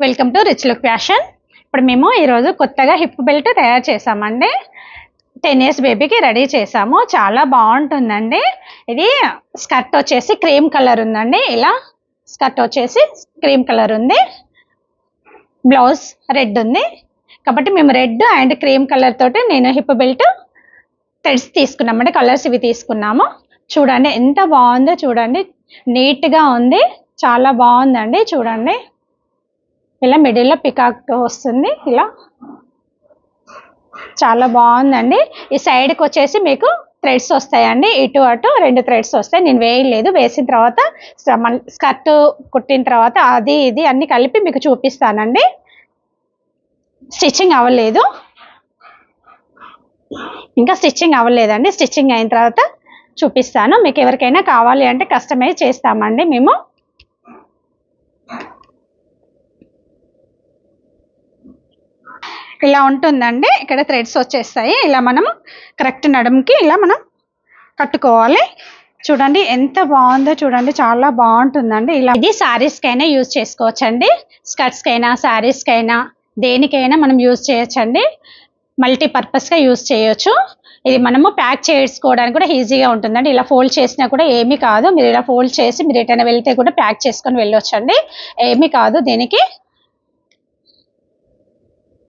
Welcome to rich look fashion. ఇప్పుడు మేము ఈరోజు కొత్తగా హిప్ బెల్ట్ తయారు చేసామండి. 10 years బేబీకి రెడీ చేసాము. చాలా బాగుంటుందండి. ఇది స్కర్ట్ వచ్చేసి క్రీమ్ కలర్ ఉందండి. ఇలా స్కర్ట్ వచ్చేసి క్రీమ్ కలర్ ఉంది, బ్లౌజ్ రెడ్ ఉంది కాబట్టి మేము రెడ్ అండ్ క్రీమ్ కలర్ తోటి నేను హిప్ బెల్ట్ థ్రెడ్స్ తీసుకున్నామండి. కలర్స్ ఇవి తీసుకున్నాము. చూడండి ఎంత బాగుందో, చూడండి నీట్గా ఉంది, చాలా బాగుందండి. చూడండి ఇలా మిడిల్లో పికాక్ వస్తుంది, ఇలా చాలా బాగుందండి. ఈ సైడ్కి వచ్చేసి మీకు థ్రెడ్స్ వస్తాయండి, ఇటు అటు 2 థ్రెడ్స్ వస్తాయి. నేను వేయలేదు, వేసిన తర్వాత స్కర్ట్ కుట్టిన తర్వాత అది ఇది అన్ని కలిపి మీకు చూపిస్తానండి. స్టిచ్చింగ్ అవ్వలేదు, ఇంకా స్టిచ్చింగ్ అవ్వలేదండి. స్టిచ్చింగ్ అయిన తర్వాత చూపిస్తాను. మీకు ఎవరికైనా కావాలి అంటే కస్టమైజ్ చేస్తామండి మేము. ఇలా ఉంటుందండి. ఇక్కడ థ్రెడ్స్ వచ్చేస్తాయి. ఇలా మనం కరెక్ట్ నడుముకి ఇలా మనం కట్టుకోవాలి. చూడండి ఎంత బాగుందో, చూడండి చాలా బాగుంటుందండి. ఇలా ఇది శారీస్కైనా యూజ్ చేసుకోవచ్చండి, స్కర్ట్స్కైనా శారీస్కైనా దేనికైనా మనం యూజ్ చేయొచ్చండి. మల్టీపర్పస్గా యూజ్ చేయొచ్చు. ఇది మనము ప్యాక్ చేసుకోవడానికి కూడా ఈజీగా ఉంటుందండి. ఇలా ఫోల్డ్ చేసినా కూడా ఏమీ కాదు. మీరు ఇలా ఫోల్డ్ చేసి మీరు ఎటైనా వెళ్తే కూడా ప్యాక్ చేసుకొని వెళ్ళొచ్చండి, ఏమీ కాదు దీనికి.